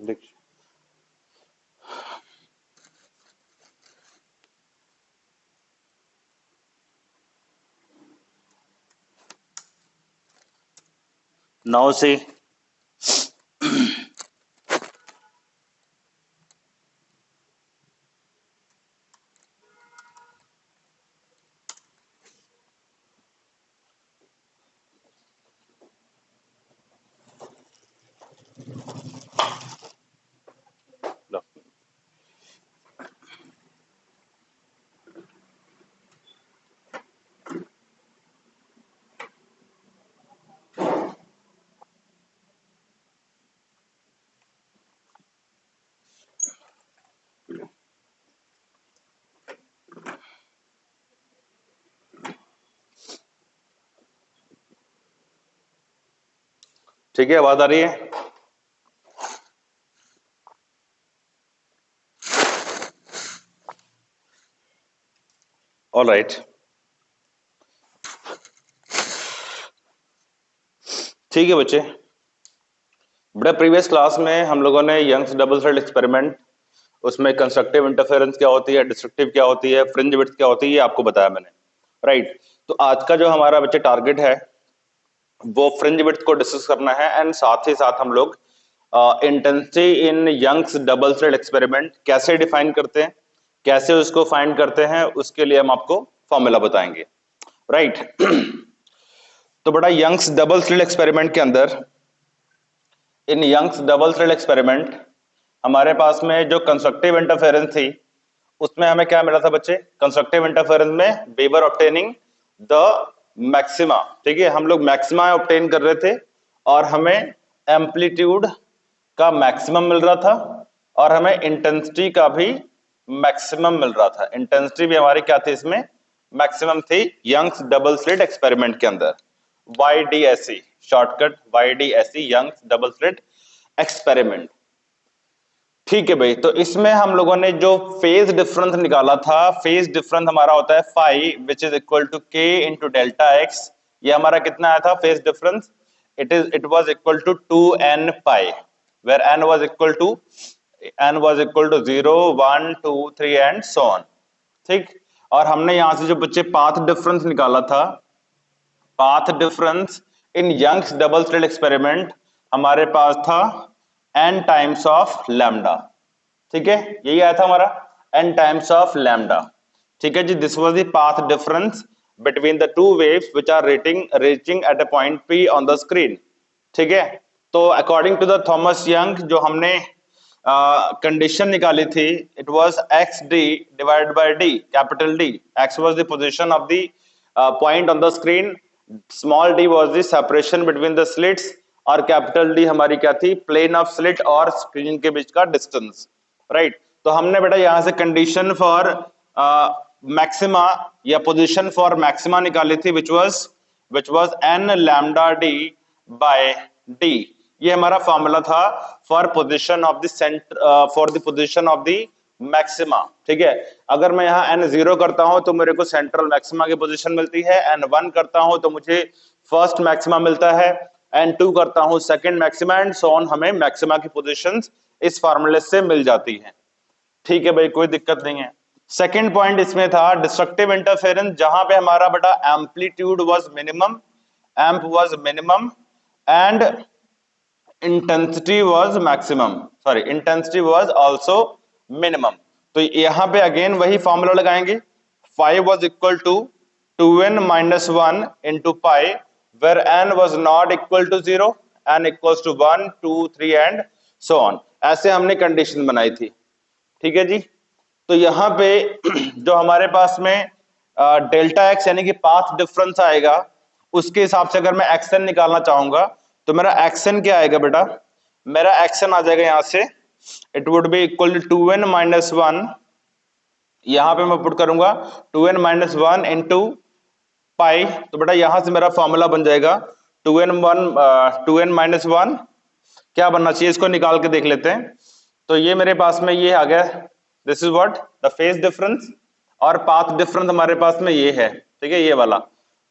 देखिए नौ से ठीक है, आवाज आ रही है? ऑल राइट, ठीक है बच्चे। बड़ा प्रीवियस क्लास में हम लोगों ने यंग्स डबल स्लिट एक्सपेरिमेंट, उसमें कंस्ट्रक्टिव इंटरफेरेंस क्या होती है, डिस्ट्रक्टिव क्या होती है, फ्रिंज विड्थ क्या होती है, ये आपको बताया मैंने, राइट। तो आज का जो हमारा बच्चे टारगेट है वो फ्रिंज विड्थ को डिस्कस करना है, एंड साथ ही साथ हम लोग intensity in Young's double slit experiment कैसे डिफाइन करते हैं, कैसे उसको फाइंड करते हैं, उसके लिए हम आपको फॉर्मूला बताएंगे, राइट। तो बड़ा यंग्स डबल स्लिट एक्सपेरिमेंट के अंदर, in Young's double slit experiment हमारे पास में जो कंस्ट्रक्टिव इंटरफेरेंस थी उसमें हमें क्या मिला था बच्चे? कंस्ट्रक्टिव इंटरफेरेंस में we were obtaining the maxima, ठीक है, हम लोग मैक्सिमा ऑब्टेन कर रहे थे और हमें एम्पलीट्यूड का मैक्सिमम मिल रहा था और हमें इंटेंसिटी का भी मैक्सिमम मिल रहा था। इंटेंसिटी भी हमारी क्या थी इसमें? मैक्सिमम थी यंग्स डबल स्लिट एक्सपेरिमेंट के अंदर, YDSE shortcut, YDSE Young's double slit experiment, ठीक है भाई। तो इसमें हम लोगों ने जो फेज डिफरेंस निकाला था, फेज डिफरेंस हमारा होता है phi which is equal to k into delta x. ये हमारा कितना आया था phase difference? It was equal to 2n pi, where n was equal to 0 1 2 3 and so on, ठीक। और हमने यहां से जो बच्चे पाथ डिफरेंस निकाला था, path difference in Young's double slit experiment हमारे पास था n टाइम्स ऑफ लैम्डा, ठीक है, यही आया था हमारा n टाइम्स ऑफ लैम्डा, ठीक है जी। This was the path difference between the two waves which are reaching at a point P on the screen, ठीक है। तो according to the Thomas Young जो हमने कंडीशन निकाली थी, it was xd divided by d, capital D, x was the position of the point on the screen, small d was the separation between the slits, और capital D हमारी क्या थी? Plane of slit और screen के बीच का distance, right. तो हमने बेटा यहां से कंडीशन फॉर मैक्सिमा या पोजीशन फॉर मैक्सिमा निकाली थी which was n lambda d by d। ये हमारा फॉर्मूला था for position of the centre, for the position of the maxima, ठीक है। अगर मैं यहाँ n 0 करता हूं तो मेरे को सेंट्रल मैक्सिमा की पोजीशन मिलती है, n 1 करता हूं तो मुझे फर्स्ट मैक्सिमा मिलता है, n 2 करता हूं second maxima, and so on, हमें मैक्सिमा की पोजीशंस इस फार्मूले से मिल जाती हैं, ठीक है भाई, कोई दिक्कत नहीं है। सेकंड पॉइंट इसमें था डिस्ट्रक्टिव इंटरफेरेंस, जहां पे हमारा बेटा amplitude was minimum, amp was minimum and intensity was maximum, sorry intensity was also minimum. तो यहां पे अगेन वही फॉर्मूला लगाएंगे, 5 was equal to 2n minus 1 into pi where n was not equal to 0, n equals to 1 2 3 and so on, ऐसे हमने condition बनाई थी, ठीक है जी। तो यहां पे जो हमारे पास में डेल्टा एक्स यानी कि पाथ डिफरेंस आएगा, उसके हिसाब से अगर मैं एक्सन निकालना चाहूंगा तो मेरा एक्सन क्या आएगा बेटा? मेरा एक्सन आ जाएगा यहां से, it would be equal to 2n minus 1, यहां पे मैं पुट करूंगा 2n minus 1 into पाई, तो बेटा यहां से मेरा फॉर्मूला बन जाएगा 2n minus 1, क्या बनना चाहिए इसको निकाल के देख लेते हैं। तो ये मेरे पास में ये आ गया, this is what the phase difference, और पाथ डिफरेंस हमारे पास में ये है, ठीक है, ये वाला।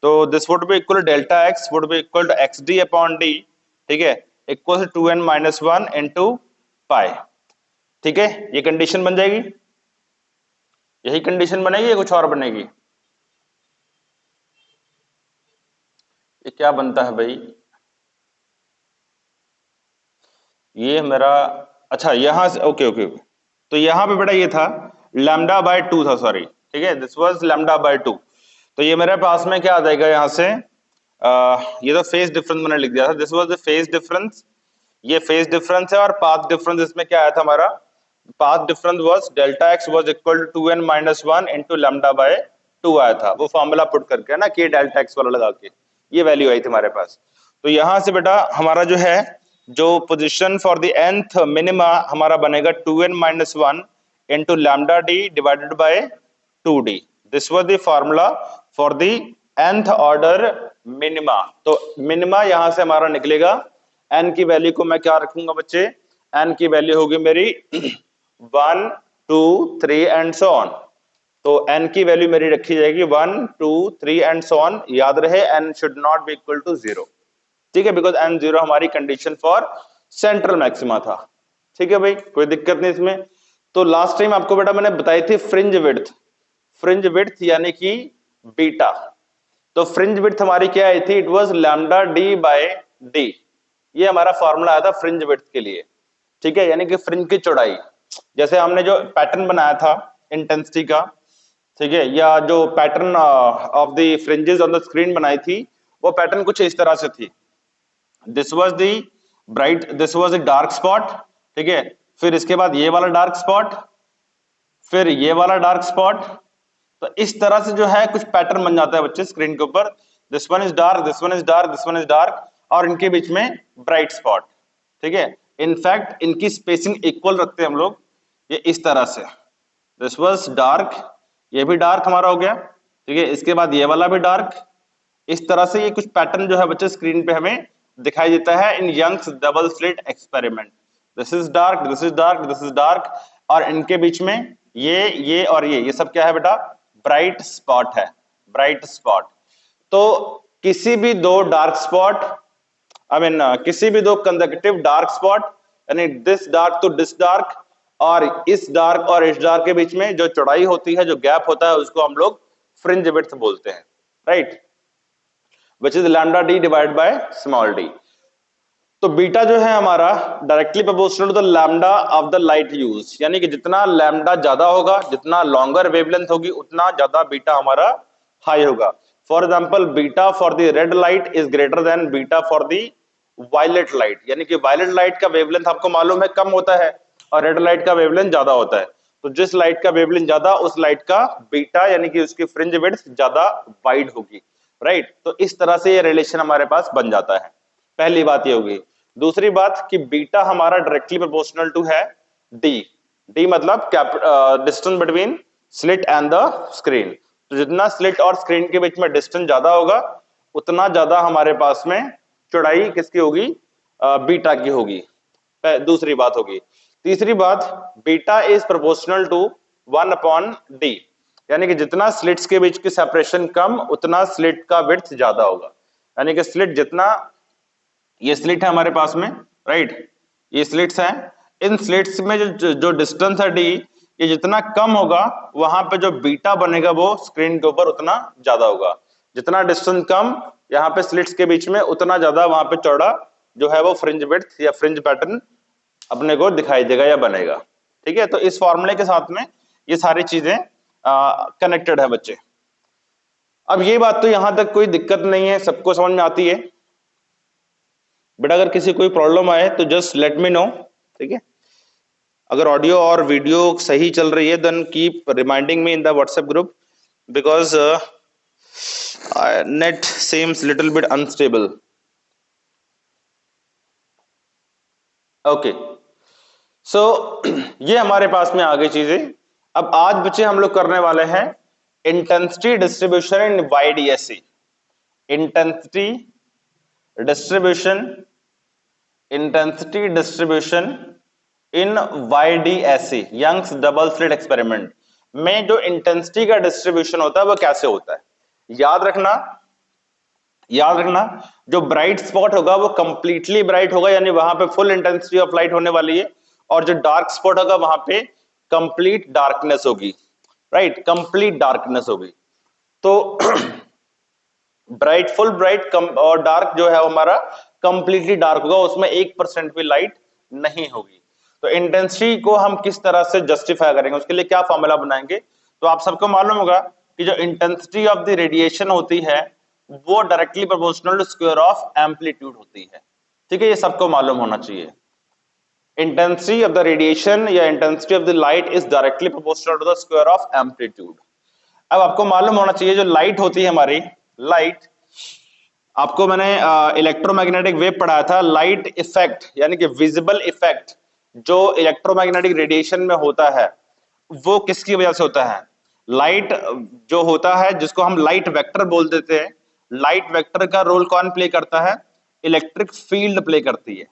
तो this would be equal delta x would be equal to xd upon d, ठीक है, equal to 2n minus 1 into pi. ठीक है, ये कंडीशन बन जाएगी, यही कंडीशन बनेगी या कुछ और बनेगी? ये क्या बनता है भाई? ये मेरा, अच्छा यहां से, ओके ओके ओके, तो यहां पे बेटा ये था लैम्डा बाय 2 था, सॉरी, ठीक है, दिस वाज लैम्डा बाय 2। तो ये मेरे पास में क्या आ जाएगा यहाँ से, ये तो फेज डिफरेंस मैंने लिख दिया था, this was the phase difference, ये फेज डिफरेंस है, और पाथ डिफरेंस इसमें क्या आया था हमारा, path difference was delta x was equal to 2n minus 1 into lambda by 2 आया था, वो फॉर्मूला पुट करके ना, कि डेल्टा एक्स वाला लगा के ये वैल्यू आई थी हमारे पास। तो यहां से बेटा हमारा जो है, जो position for the nth minima हमारा बनेगा 2n minus 1 into lambda D divided bye 2d। This was the formula for the nth order minima. तो मिनिमा यहां से हमारा निकलेगा, n की वैल्यू को मैं क्या रखूंगा बच्चे, n की वैल्यू होगी मेरी 1 2 3 एंड सो ऑन। तो n की वैल्यू मेरी रखी जाएगी 1 2 3 एंड सो ऑन। याद रहे n should not be equal to 0, ठीक है, बिकॉज n 0 हमारी कंडीशन फॉर सेंट्रल मैक्सिमा था। ठीक है भाई, कोई दिक्कत नहीं इसमें। तो लास्ट टाइम आपको बेटा मैंने बताई थी फ्रिंज विड्थ, फ्रिंज विड्थ यानी कि बीटा। तो फ्रिंज विड्थ हमारी क्या आई थी, it was lambda d by d, ये हमारा फॉर्मूला आया था फ्रिंज विड्थ के लिए। ठीक है, यानी कि फ्रिंज की चौड़ाई, जैसे हमने जो पैटर्न बनाया था इंटेंसिटी का, ठीक है, या जो pattern of the fringes on the screen बनाई थी, वो पैटर्न कुछ इस तरह से थी। This was the bright, this was the dark spot, ठीक है, फिर इसके बाद ये वाला डार्क स्पॉट, फिर ये वाला डार्क स्पॉट। तो इस तरह से जो है कुछ पैटर्न बन जाता है बच्चे स्क्रीन के ऊपर, this one is dark, this one is dark, this one is dark, और इनके बीच में ब्राइट स्पॉट। ठीक है, इनफैक्ट इनकी स्पेसिंग इक्वल रखते हैं हम लोग, ये इस तरह से, दिस वाज डार्क, ये भी डार्क हमारा हो गया, ठीक है, इसके बाद ये वाला भी डार्क। इस तरह से ये कुछ पैटर्न जो है बच्चे स्क्रीन पे हमें दिखाई देता है in Young's double slit experiment. This is dark, this is dark, this is dark, और इनके बीच में ये और ये सब क्या है बेटा, ब्राइट स्पॉट है, ब्राइट स्पॉट। तो किसी भी दो डार्क स्पॉट, आई मीन किसी भी दो कंसेक्यूटिव डार्क स्पॉट, यानी this dark to this dark, और इस डार्क और इस डार्क के बीच में जो चौड़ाई होती है, जो गैप होता है, उसको हम लोग फ्रिंज विड्थ बोलते हैं, right, which is lambda D divide by small d. तो बीटा जो है हमारा directly proportional to the lambda of the light use, यानी कि जितना लैम्डा ज्यादा होगा, जितना लॉन्गर वेवलेंथ होगी, उतना ज्यादा बीटा हमारा हाई होगा। For example beta for the red light is greater than beta for the violet light, यानी कि वायलेट लाइट का वेवलेंथ आपको मालूम है कम होता है, और रेड लाइट का वेवलेंथ ज्यादा होता है। तो जिस लाइट का वेवलेंथ ज्यादा, उस लाइट का बीटा यानी कि उसकी फ्रिंज विड्थ ज्यादा वाइड होगी, राइट। तो इस तरह से ये रिलेशन हमारे पास बन जाता है, पहली बात ये होगी। दूसरी बात कि बीटा हमारा डायरेक्टली प्रोपोर्शनल टू है डी, डी मतलब distance between slit and the screen. तो जितना स्लिट और स्क्रीन के बीच में डिस्टेंस ज्यादा होगा, उतना ज्यादा हमारे पास में चौड़ाई किसकी होगी, बीटा की होगी, दूसरी बात होगी। तीसरी बात, beta is proportional to 1 upon D, यानी कि जितना स्लिट्स के बीच की सेपरेशन कम, उतना स्लिट का विड्थ ज्यादा होगा। यानी कि स्लिट जितना, ये स्लिट है हमारे पास में, राइट, ये स्लिट्स हैं, इन स्लिट्स में जो डिस्टेंस है डी, ये जितना कम होगा, वहां पे जो बीटा बनेगा वो स्क्रीन के ऊपर उतना ज्यादा होगा। जितना डिस्टेंस कम यहाँ पे स्लिट्स के बीच में, उतना ज्यादा वहां पे चौड़ा जो है वो फ्रिंज विड्थ या फ्रिंज पैटर्न अपने को दिखाई देगा या बनेगा। ठीक है, तो इस फॉर्मूले के साथ में ये सारी चीजें कनेक्टेड है बच्चे। अब ये बात तो यहां तक कोई दिक्कत नहीं है, सबको समझ में आती है बेटा। अगर किसी कोई प्रॉब्लम आए तो जस्ट लेट मी नो, ठीक है। अगर ऑडियो और वीडियो सही चल रही है, then keep reminding me in the WhatsApp group, because net seems little bit unstable. Okay, so ये हमारे पास में आ गई चीजें। अब आज बच्चे हम लोग करने वाले हैं intensity distribution in YDSE, intensity distribution, intensity distribution in YDSE, Young's double slit experiment में जो इंटेंसिटी का डिस्ट्रीब्यूशन होता है वो कैसे होता है। याद रखना, याद रखना, जो ब्राइट स्पॉट होगा वो कंप्लीटली ब्राइट होगा, यानी वहां पे फुल इंटेंसिटी ऑफ लाइट होने वाली है, और जो डार्क स्पॉट होगा वहां पे कंप्लीट डार्कनेस होगी, राइट, कंप्लीट डार्कनेस होगी। तो ब्राइट, फुल ब्राइट और डार्क जो है हमारा कंप्लीटली डार्क होगा, उसमें 1% भी लाइट नहीं होगी। तो इंटेंसिटी को हम किस तरह से जस्टिफाई करेंगे, उसके लिए क्या फॉर्मूला बनाएंगे? तो आप सबको मालूम होगा कि जो इंटेंसिटी ऑफ द रेडिएशन होती है वो directly proportional to square of amplitude होती है। ठीक है, ये सबको मालूम होना चाहिए। इंटेंसिटी ऑफ द रेडिएशन या intensity of the light is directly proportional to the square of amplitude. अब आपको मालूम होना चाहिए जो लाइट होती है हमारी, लाइट, आपको मैंने इलेक्ट्रोमैग्नेटिक वेव पढ़ाया था, लाइट इफेक्ट यानी कि विजिबल इफेक्ट जो इलेक्ट्रोमैग्नेटिक रेडिएशन में होता है वो किसकी वजह से होता है? लाइट जो होता है जिसको हम लाइट वेक्टर बोल देते हैं, लाइट वेक्टर का रोल कौन प्ले करता है? इलेक्ट्रिक फील्ड प्ले करती है।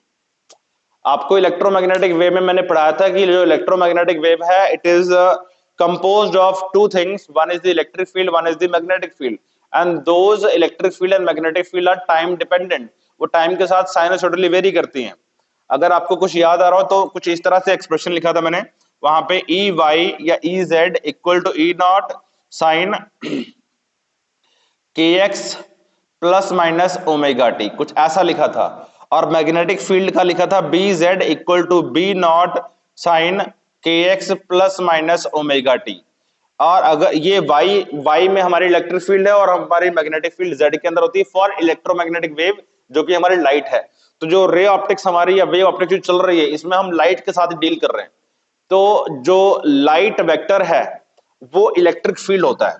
आपको इलेक्ट्रोमैग्नेटिक वेव में मैंने पढ़ाया था कि जो इलेक्ट्रोमैग्नेटिक वेव है it is composed of two things, one is the electric field, one is the magnetic field, and those electric field and magnetic field are time dependent, वो टाइम के साथ साइनसोइडली वेरी करती हैं। अगर आपको कुछ याद आ रहा हो तो कुछ इस तरह से एक्सप्रेशन लिखा था मैंने वहां पे, ई वाई या E Z equal to E naught sine K X plus minus omega T, कुछ ऐसा लिखा था। और मैग्नेटिक फील्ड का लिखा था B Z equal to B naught sine K X plus minus omega T. और अगर ये वाई में हमारी इलेक्ट्रिक फील्ड है और हमारी मैग्नेटिक फील्ड जेड के अंदर होती है फॉर इलेक्ट्रोमैग्नेटिक वेव जो कि हमारी लाइट है। तो जो रे ऑप्टिक्स हमारी या वेव ऑप्टिक्स जो चल रही है इसमें हम लाइट के साथ डील कर रहे हैं। तो जो लाइट वेक्टर है वो इलेक्ट्रिक फील्ड होता है,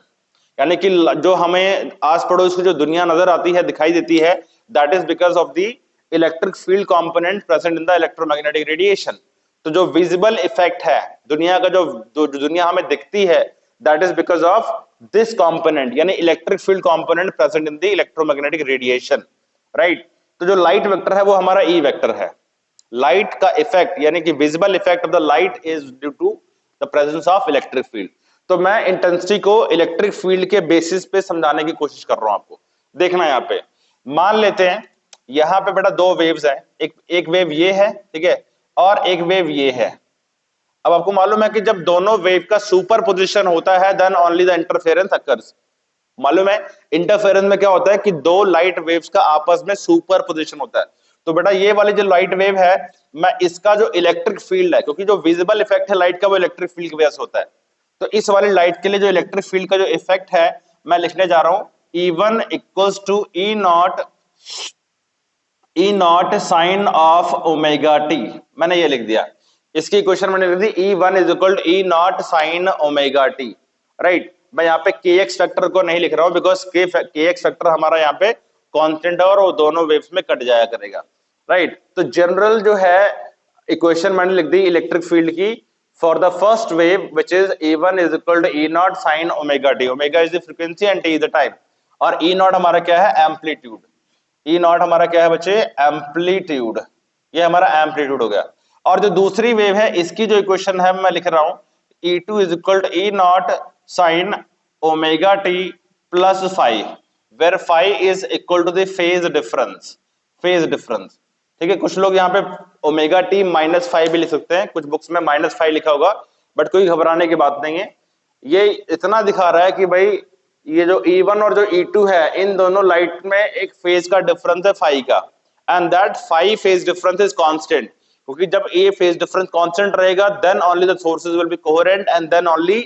यानी कि जो हमें आस पड़ोस की जो दुनिया नजर आती है, दिखाई देती है, that is because of the electric field component present in the electromagnetic radiation. तो जो विजिबल इफेक्ट है दुनिया का, जो दुनिया हमें दिखती है, that is because of this component, यानी electric field component present in the electromagnetic radiation, right. तो जो लाइट वेक्टर है वो हमारा ई वेक्टर है। लाइट का इफेक्ट यानी कि visible effect of the light is due to the presence of electric field. तो मैं इंटेंसिटी को इलेक्ट्रिक फील्ड के बेसिस पे समझाने की कोशिश कर रहा हूं आपको। देखना यहां पे, मान लेते हैं यहां पे बेटा दो वेव्स हैं, एक वेव ये है, ठीक है, और एक वेव ये है। अब आपको मालूम है कि जब दोनों वेव का सुपर पोजिशन होता है then only the interference occurs. मालूम है इंटरफेरेंस में क्या होता है कि दो लाइट वेव्स का आपस में सुपर पोजिशन होता है। तो बेटा ये वाली जो लाइट वेव है, मैं इसका जो इलेक्ट्रिक फील्ड है, क्योंकि जो विजिबल इफेक्ट है लाइट का वो इलेक्ट्रिक फील्ड की वजह से होता है, तो इस वाली लाइट के लिए जो इलेक्ट्रिक फील्ड का जो इफेक्ट है मैं लिखने जा रहा हूं E1 equals to E naught sine of omega T. मैंने ये लिख दिया, इसकी इक्वेशन मैंने लिख दी E1 is equal to E naught sine omega T, right. मैं यहाँ पे के एक्स फैक्टर को नहीं लिख रहा हूं बिकॉज के एक्स फैक्टर हमारा यहाँ पे कांस्टेंट है और वो दोनों वेव्स में कट जाया करेगा, राइट। तो जनरल जो है इक्वेशन मैंने लिख दी इलेक्ट्रिक फील्ड की for the first wave which is E1 is equal to E naught sine omega T. Omega is the frequency and T is the time, और ई नॉट हमारा क्या है? एम्पलीट्यूड। ई नॉट हमारा क्या है बच्चे? Amplitude. ये हमारा एम्पलीट्यूड हो गया। और जो दूसरी वेव है इसकी जो इक्वेशन है मैं लिख रहा हूं E2 is equal to E naught sine omega T plus five, where five is equal to the phase difference. Phase difference, ठीक है। कुछ लोग यहाँ पे ओमेगा टी माइनस फाइव भी लिख सकते हैं, कुछ बुक्स में माइनस फाइव लिखा होगा, बट कोई घबराने की बात नहीं है। ये इतना दिखा रहा है कि भाई ये जो E1 और जो E2 है इन दोनों लाइट में एक फेज का डिफरेंस है फाइव का, and that five phase difference is constant, क्योंकि जब ये फेज डिफरेंस कांस्टेंट रहेगा then only the sources will be coherent and then only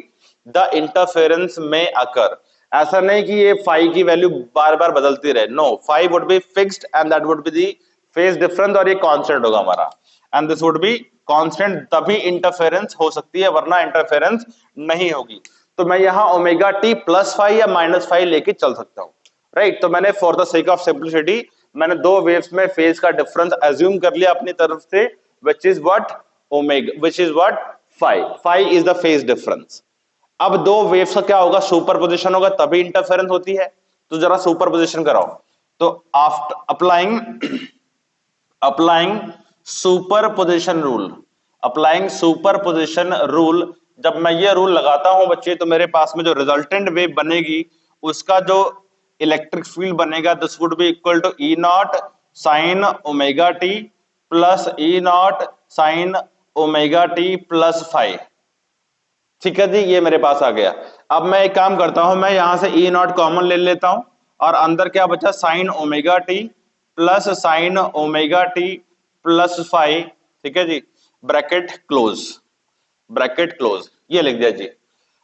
the interference में अकर। ऐसा नहीं कि ये फाइव की वैल्यू बार बार बदलती रहे, no, five would be fixed and that would be the phase difference और ये कांस्टेंट होगा हमारा, and this would be constant, तभी इंटरफेरेंस हो सकती है वरना इंटरफेरेंस नहीं होगी। तो मैं यहां ओमेगा टी प्लस फाइव या माइनस फाइव लेके चल सकता हूं, राइट। तो मैंने for the sake of simplicity मैंने दो वेव्स में फेज का डिफरेंस अज्यूम कर लिया अपनी तरफ से, which is what omega, which is what phi is the phase difference। अब दो वेव्स का क्या होगा? सुपरपोजिशन होगा तभी इंटरफेरेंस होती है। तो जरा सुपरपोजिशन कराओ। तो आफ्टर अप्लाइंग सुपरपोजिशन रूल, जब मैं ये रूल लगाता हूं बच्चे तो मेरे पास में जो रिजल्टेंट वेव बनेगी उसका जो इलेक्ट्रिक फील्ड बनेगा this would be equal to E naught sine omega T plus E naught sine omega T plus five. ठीक है जी, ये मेरे पास आ गया। अब मैं एक काम करता हूं, मैं यहां से ई नॉट कॉमन ले लेता हूं और अंदर क्या बचा, sign omega T plus sign omega T plus five. ठीक है जी, ब्रैकेट क्लोज, ब्रैकेट क्लोज, ये लिख दिया जी।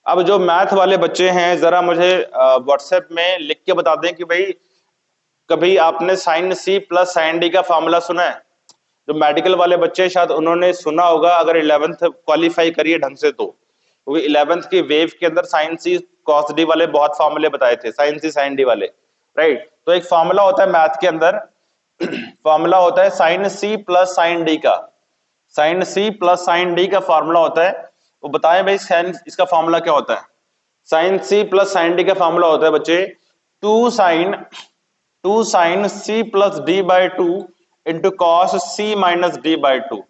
अब जो मैथ वाले बच्चे हैं जरा मुझे व्हाट्सएप में लिख के बता दें कि भाई कभी आपने sine C plus sine D का फॉर्मूला सुना है? जो मेडिकल वाले बच्चे शायद उन्होंने सुना होगा, अगर 11th क्वालिफाई करिए ढंग से तो, क्योंकि 11th की वेव के अंदर साइन सी कॉस डी वाले बहुत फॉर्मूले बताए थे, साइन सी साइन डी वाले, राइट। तो एक फॉर्मूला होता है मैथ के अंदर फॉर्मूला होता है sine C plus sine D का, sine C plus sine D का फॉर्मूला होता है। वो बताएं भाई साइन, इसका फॉर्मूला क्या होता है? Sine C plus sine D का फॉर्मूला होता है बच्चे two sine C plus D by two into cos C minus D by two.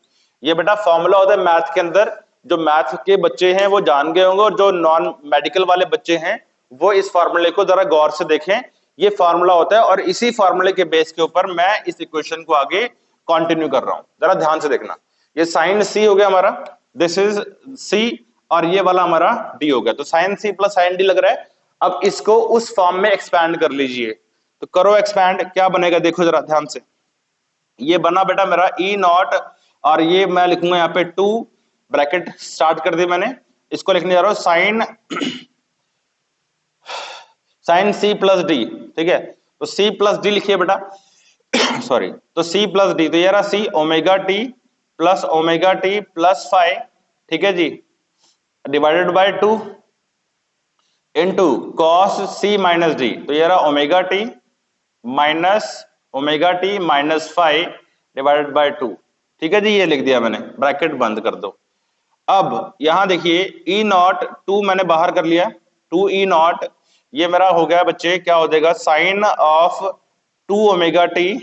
ये बेटा फॉर्मूला होता है मैथ के अंदर। जो मैथ के बच्चे हैं वो जान गए होंगे, और जो नॉन मेडिकल वाले बच्चे हैं वो इस फॉर्मूले को जरा गौर से देखें। ये फॉर्मूला होता है और इसी फॉर्मूले के बेस के ऊपर मैं इस इक्वेशन को आगे कंटिन्यू कर रहा हूं, जरा ध्यान से देखना। ये साइन सी हो गया हमारा, दिस इज सी, और ये वाला हमारा डी हो गया। तो sine C plus sine D लग रहा है। अब इसको उस फॉर्म में एक्सपैंड कर लीजिए, तो करो एक्सपैंड, क्या बनेगा देखो जरा ध्यान से। ये बना बेटा मेरा ई नॉट, और ये मैं लिखूंगा यहाँ पे 2, ब्रैकेट स्टार्ट कर दी मैंने, इसको लिखने जा रहा हूं साइन सी प्लस डी। ठीक है, तो सी प्लस डी लिखिए बेटा सॉरी, तो सी प्लस डी, तो ये रहा C omega T plus five, ठीक है जी, divided by 2 into cos C minus D, तो ये रहा omega T minus five divided by 2। ठीक है जी, ये लिख दिया मैंने, ब्रैकेट बंद कर दो। अब यहां देखिए ई नॉट 2 मैंने बाहर कर लिया, 2 ई नॉट, ये मेरा हो गया बच्चे, क्या हो जाएगा, sine of 2 omega T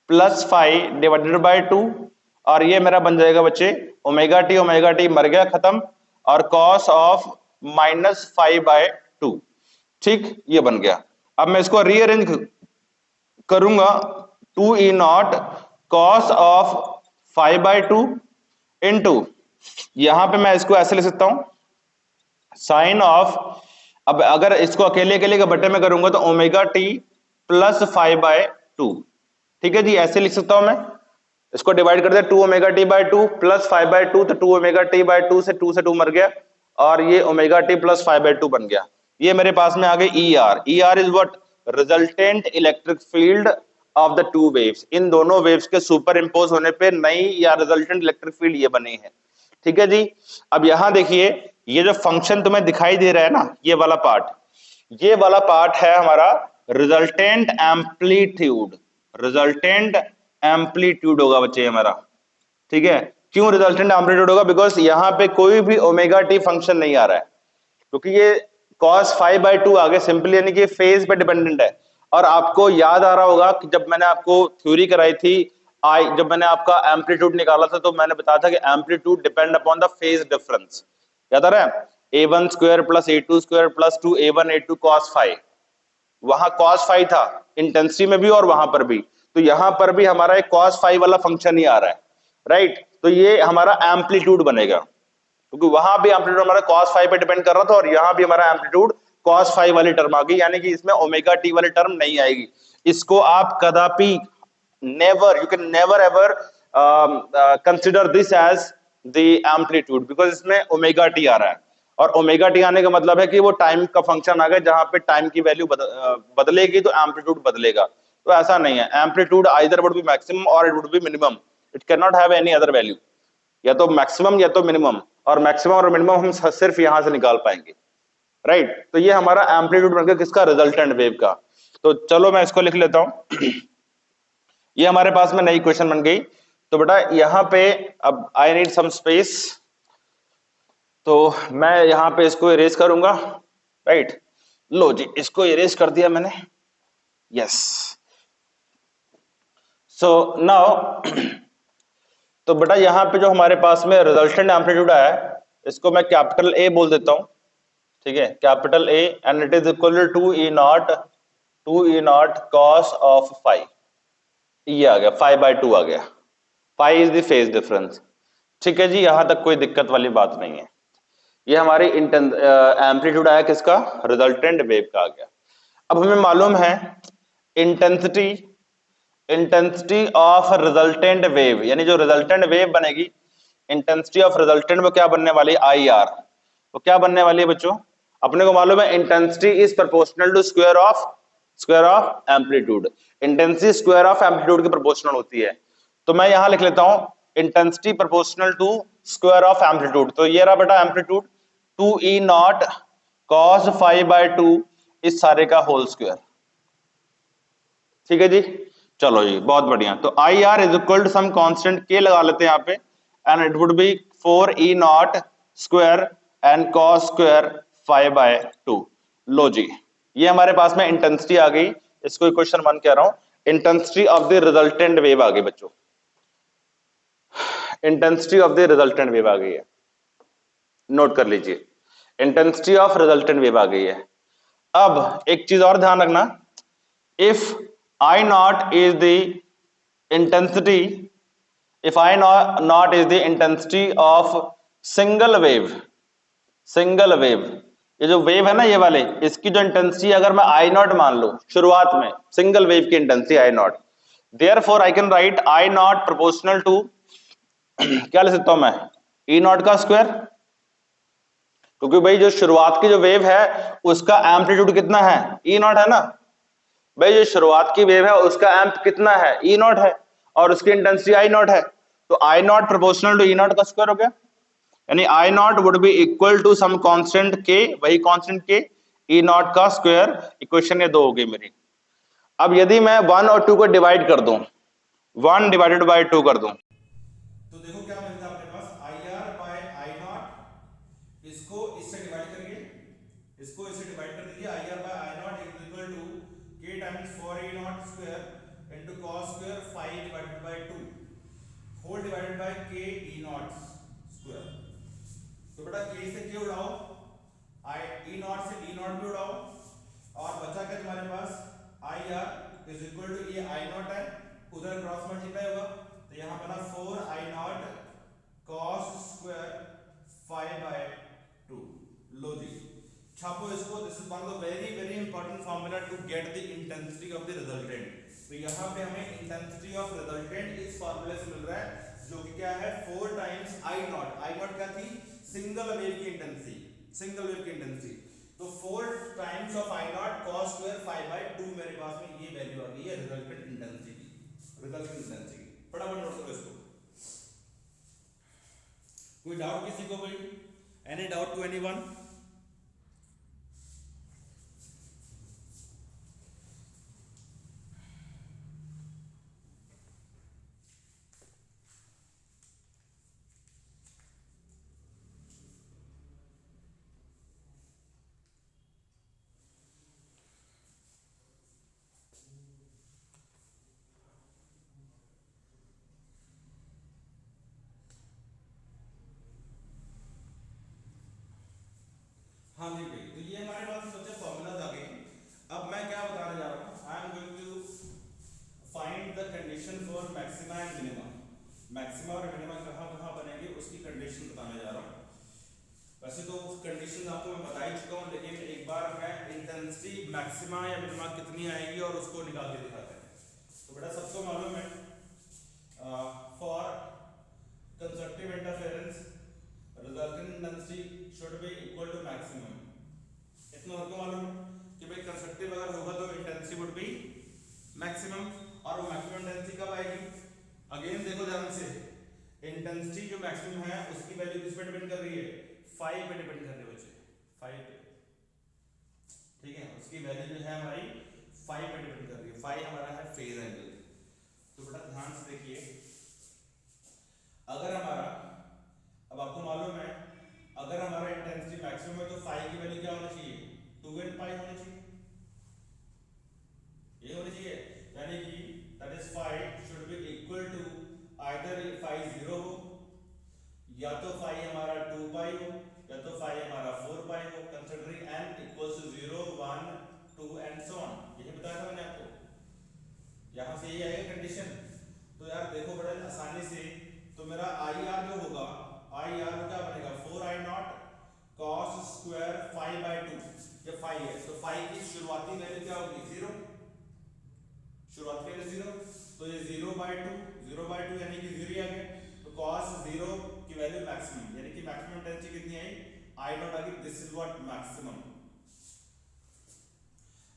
plus five divided by 2, और ये मेरा बन जाएगा बच्चे ओमेगा टी मर गया, खत्म, और cos of minus five by 2। ठीक, ये बन गया। अब मैं इसको रीअरेंज करूंगा, 2 E naught cos of 5 by 2 into, यहां पे मैं इसको ऐसे लिख सकता हूं साइन ऑफ, अब अगर इसको अकेले अकेले के बटे में करूंगा तो ओमेगा टी प्लस 5 बाय 2। ठीक है जी, ऐसे लिख सकता हूं मैं, इसको डिवाइड कर दिया 2 omega T by 2 plus 5 by 2, तो 2 ओमेगा टी बाय 2 से 2 मर गया, और ये ओमेगा टी प्लस 5 बाय 2 बन गया। ये मेरे पास में आ गई E R. E R is what, resultant electric field of the two waves. इन दोनों वेव्स के सुपर इंपोज होने पे नई या रिजल्टेंट इलेक्ट्रिक फील्ड ये बनी है। ठीक है जी, अब यहां देखिए ये जो फंक्शन तुम्हें दिखाई दे रहा है ना, ये वाला पार्ट है हमारा रिजल्टेंट एम्पलीट्यूड, रिजल्टेंट एम्पलीट्यूड होगा बच्चे हमारा। ठीक है, क्यों रिजल्टेंट एम्पलीट्यूड होगा, बिकॉज यहां पे कोई भी ओमेगा टी फंक्शन नहीं आ रहा है, क्योंकि ये cos 5 बाय 2 आगे सिंपली, यानी कि फेज पे डिपेंडेंट है। और आपको याद आ रहा होगा कि जब मैंने आपको थ्योरी कराई थी, जब मैंने आपका एम्पलीट्यूड निकाला था, तो मैंने बताया था कि amplitude depend upon the phase difference. याद आ रहा है, a1 square plus a2 square plus 2a1 a2 cos 5, वहां cos 5 था इंटेंसिटी में भी और वहां पर भी, तो यहां पर भी हमारा एक cos 5 वाला फंक्शन ही आ रहा है, राइट। तो ये हमारा एम्पलीट्यूड बनेगा, क्योंकि वहां भी एम्पलीट्यूड हमारा cos 5 पे डिपेंड कर रहा था, और यहां भी हमारा एम्पलीट्यूड cos 5 वाली टर्म आ गई, यानी कि इसमें ओमेगा टी वाली टर्म नहीं आएगी। इसको आप कदापि never, you can never ever consider this as the amplitude, because इसमें ओमेगा टी आ रहा है, और ओमेगा टी आने का मतलब है कि वो टाइम का फंक्शन आ गया, जहां पे टाइम की वैल्यू बदलेगी तो एम्पलीट्यूड बदलेगा। तो ऐसा नहीं है, amplitude either would be maximum और it would be minimum, it can not have any other value, या तो मैक्सिमम या तो मिनिमम, और मैक्सिमम और मिनिमम हम सिर्फ यहां से निकाल पाएंगे, राइट। तो ये हमारा एम्पलीट्यूड बन गया किसका, रिजल्टेंट वेव का। तो चलो मैं इसको लिख लेता हूं ये हमारे पास में नई क्वेश्चन बन गई। तो बेटा यहां पे अब आई नीड सम स्पेस, तो मैं यहां पे इसको इरेज करूंगा, राइट। लो जी, इसको इरेज कर दिया मैंने, यस। सो नाउ तो बेटा यहां पे जो हमारे पास में रिजल्टेंट एम्पलीट्यूड आया है, इसको मैं कैपिटल ए बोल देता हूं, ठीक है, capital A, and it is equal to 2 E naught cos of 5, ये आ गया 5 बाय 2 आ गया, 5 इज द फेज डिफरेंस। ठीक है जी, यहां तक कोई दिक्कत वाली बात नहीं है। ये हमारी एम्पलीट्यूड आया किसका, रिजल्टेंट वेव का आ गया। अब हमें मालूम है intensity intensity of resultant wave, यानी जो रिजल्टेंट वेव बनेगी, इंटेंसिटी ऑफ रिजल्टेंट वो क्या बनने वाली, आई आर। वो क्या बनने वाली है बच्चों, अपने को मालूम है intensity is proportional to square of amplitude. Intensity square of amplitude की प्रोपोर्शनल होती है। तो मैं यहां लिख लेता हूं intensity proportional to square of amplitude. तो ये रहा बेटा amplitude 2E0 cos five by 2 इस सारे का होल स्क्वायर। ठीक है जी, चलो जी बहुत बढ़िया। तो I R is equal to some constant के लगा लेते हैं यहाँ पे, and it would be 4E0 square and cos square 5/2। लो जी, ये हमारे पास में इंटेंसिटी आ गई। इसको क्वेश्चन 1 कह रहा हूं, intensity of the resultant wave आ गई बच्चों, intensity of the resultant wave आ गई है, नोट कर लीजिए, इंटेंसिटी ऑफ रिजल्टेंट वेव आ गई है। अब एक चीज और ध्यान रखना, if I naught is the intensity, if I naught is the intensity of single wave, ये जो वेव है ना ये वाले, इसकी जो इंटेंसिटी अगर मैं आई नॉट मान लू शुरुआत में, सिंगल वेव की intensity I naught, therefore I can write I naught proportional to क्या लिख सकता हूं मैं, ई नॉट का स्क्वायर, क्योंकि भाई जो शुरुआत की जो वेव है उसका एम्पलीट्यूड कितना है, ई नॉट है ना भाई, जो शुरुआत की वेव है उसका एम्प कितना है, ई नॉट है, और उसकी इंटेंसिटी आई नॉट है। तो I naught proportional to E naught का स्क्वायर हो गया, यानी I naught would be equal to some constant K, वही कांस्टेंट के ई नॉट का स्क्वायर। इक्वेशन ये 2 हो गई मेरी। अब यदि मैं 1 और 2 को डिवाइड कर दूं, 1 डिवाइडेड बाय 2 कर दूं, तो देखो क्या मिलता है अपने पास, I R by I naught, इसको इससे डिवाइड करिए, इसको इससे डिवाइड कर दीजिए, I R by I naught is equal to K times 4E0 square into cos square 5 divided by 2 whole divided by K E not square. तो बेटा के से के उड़ाओ, आई ई नॉट से ई नॉट भी उड़ाओ, और बचा क्या तुम्हारे पास, I R is equal to ये आई नॉट है, उधर क्रॉस मल्टीप्लाई होगा, तो यहां बना 4I0 cos स्क्वायर 5/2। लो जी, छापो इसको, this is one of the very very important formula to get the intensity of the resultant. तो यहां पे हमें इंटेंसिटी ऑफ रिजल्टेंट इस फार्मूले से मिल रहा है, जो कि क्या है 4 times I not. I not क्या थी, सिंगल वेव की इंटेंसिटी, सिंगल वेव की इंटेंसिटी, तो 4 times of I not cos square 5/2 मेरे पास में ये वैल्यू आ गई है रिजल्टेंट इंटेंसिटी की, रिजल्टेंट इंटेंसिटी। फटाफट नोट करो इसको। कोई डाउट किसी को, कोई एनी डाउट टू एनीवन? हाँ जी भाई, तो ये हमारे पास बच्चे फॉर्मूलाज आ गए। अब मैं क्या बताने जा रहा हूँ, I am going to find the condition for maxima and minima. Maxima और मिनिमा कहाँ कहाँ बनेंगे उसकी कंडीशन बताने जा रहा हूँ। वैसे तो कंडीशन आपको मैं बता ही चुका हूँ, लेकिन एक बार मैं इंटेंसिटी मैक्सिमा या मिनिमा कितनी आएगी और उसको निकाल के दिखाते हैं। तो बेटा सबको मालूम है for constructive interference resultant intensity should be equal to maximum. इतना आपको मालूम है कि भाई कंस्ट्रक्टिव अगर होगा तो इंटेंसिटी वुड बी मैक्सिमम, और वो मैक्सिमम इंटेंसिटी कब आएगी, अगेन देखो ध्यान से, इंटेंसिटी जो मैक्सिमम है उसकी वैल्यू किस पे डिपेंड कर रही है, 5 पे डिपेंड कर रही है बच्चे, 5 पे, ठीक है, उसकी वैल्यू जो है हमारी 5 पे डिपेंड कर रही है, 5 हमारा है फेज एंगल। तो बेटा ध्यान से देखिए, अगर हमारा, अब आपको मालूम है अगर हमारा इंटेंसिटी मैक्सिमम है तो फाई की वैल्यू क्या होनी चाहिए, 2n पाई होनी चाहिए, ये होनी चाहिए, यानी कि that is phi should be equal to either phi 0 हो, या तो फाई हमारा 2 पाई हो, या तो फाई हमारा 4 पाई हो, considering n equals to 0 1 2 and so on. यही बताया था मैंने आपको, यहां से यही आएगा कंडीशन। तो यार देखो बड़ा आसानी से तो मेरा आई आर जो होगा, आई आर क्या बनेगा 4i0 cos स्क्वायर 5/2, ये 5 है तो 5 की शुरुआती वैल्यू क्या होगी 0, शुरुआती वैल्यू 0, तो ये 0/2 यानी कि 0 आ गया, तो cos 0 की वैल्यू मैक्सिमम यानी कि मैक्सिमम इंटेंसिटी कितनी आई i0 आ गई, दिस इज व्हाट मैक्सिमम।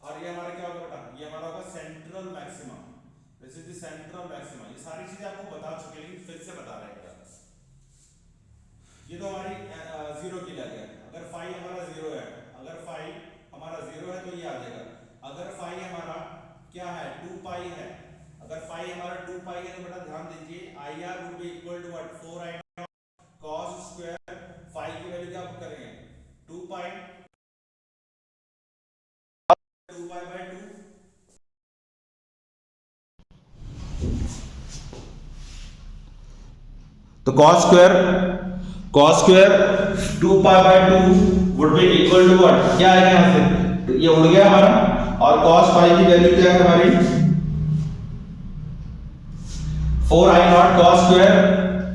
और ये हमारा क्या होगा बेटा, ये हमारा होगा central maximum, this is the central maximum. ये सारी चीजें आपको बता चुके हैं लेकिन फिर से बता रहे हैं। ये तो हमारी 0 की लग है, अगर फाई हमारा 0 है, अगर फाई हमारा 0 है तो ये आ जाएगा, अगर फाई हमारा क्या है 2 पाई है, अगर फाई हमारा 2 पाई है तो बेटा ध्यान दीजिए I R would be equal to what 4i0 cos square phi की वैल्यू क्या करेंगे 2 पाई 2 पाई/2, तो cos स्क्वायर 2 पाई/2 would be equal to what, क्या आएगा यहां से ये उड़ गया हमारा, और cos पाई की वैल्यू क्या है हमारी 4i0 cos स्क्वायर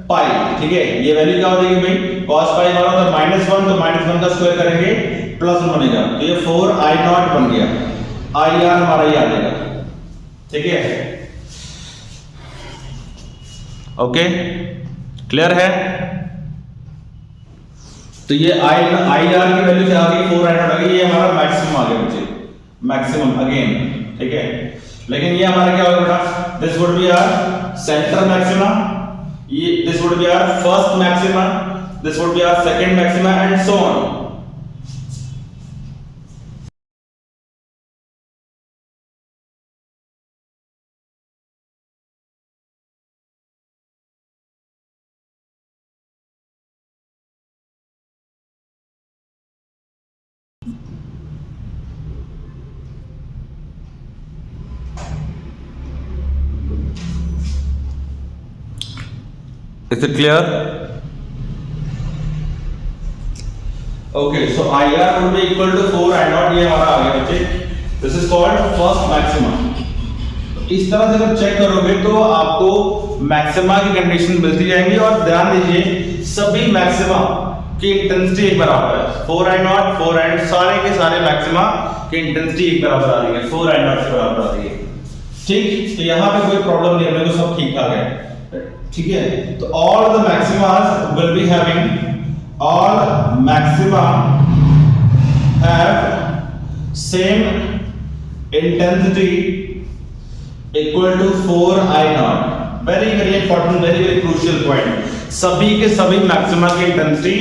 पाई, ठीक है। ये वैल्यू क्या हो जाएगी भाई, cos पाई हमारा तो -1, तो -1 का स्क्वायर करेंगे +1 बनेगा, तो ये 4i0 बन गया, आई आर हमारा ये आ जाएगा, ठीक है। ओके क्लियर है, तो ये आई आर की वैल्यू क्या आ गई 4i0 आ गई, ये हमारा मैक्सिमम आ गया बच्चे, मैक्सिमम अगेन, ठीक है। लेकिन ये हमारा क्या होगा बेटा, this would be our center maxima, ये this would be our first maxima, this would be our second maxima and so on. Is it clear? Okay, so IR would be equal to 4i0, ये हमारा आ गया बच्चे, this is called first maxima। इस तरह से अगर check करोगे तो आपको मैक्सिमा की कंडीशन मिलती जाएंगी, और ध्यान दीजिए सभी मैक्सिमा की इंटेंसिटी एक बराबर है, 4i0 4i0 सारे के सारे मैक्सिमा की इंटेंसिटी एक बराबर आ रही है, 4i0 से बराबर आ रही है, ठीक। तो यहाँ पे कोई प्रॉब्लम नहीं है, मेरे को सब ठीक ठाक है, ठीक है। तो all the maximas will be having, all maxima have same intensity equal to 4i0, very important, very crucial point, सभी के सभी मैक्सिमा की इंटेंसिटी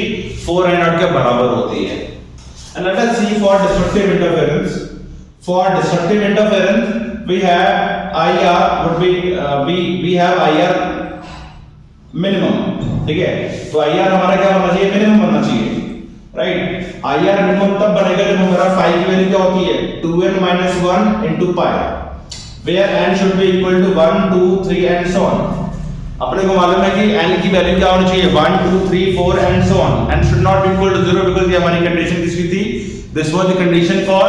4i0 के बराबर होती है। And let us see for destructive interference, for destructive interference we have IR would be we have IR minimum, ठीक है। तो आई आर हमारा क्या होना चाहिए, मिनिमम बनना चाहिए, राइट। आई आर मिनिमम तब बनेगा जब हमारा फाई की वैल्यू क्या होती है 2n - 1 into pi, where n should be equal to 1 2 3 and so on। अपने को मालूम है कि n की वैल्यू क्या होनी चाहिए 1 2 3 4 and so on, and should not be equal to 0 because ये हमारी कंडीशन किसकी थी, this was the condition for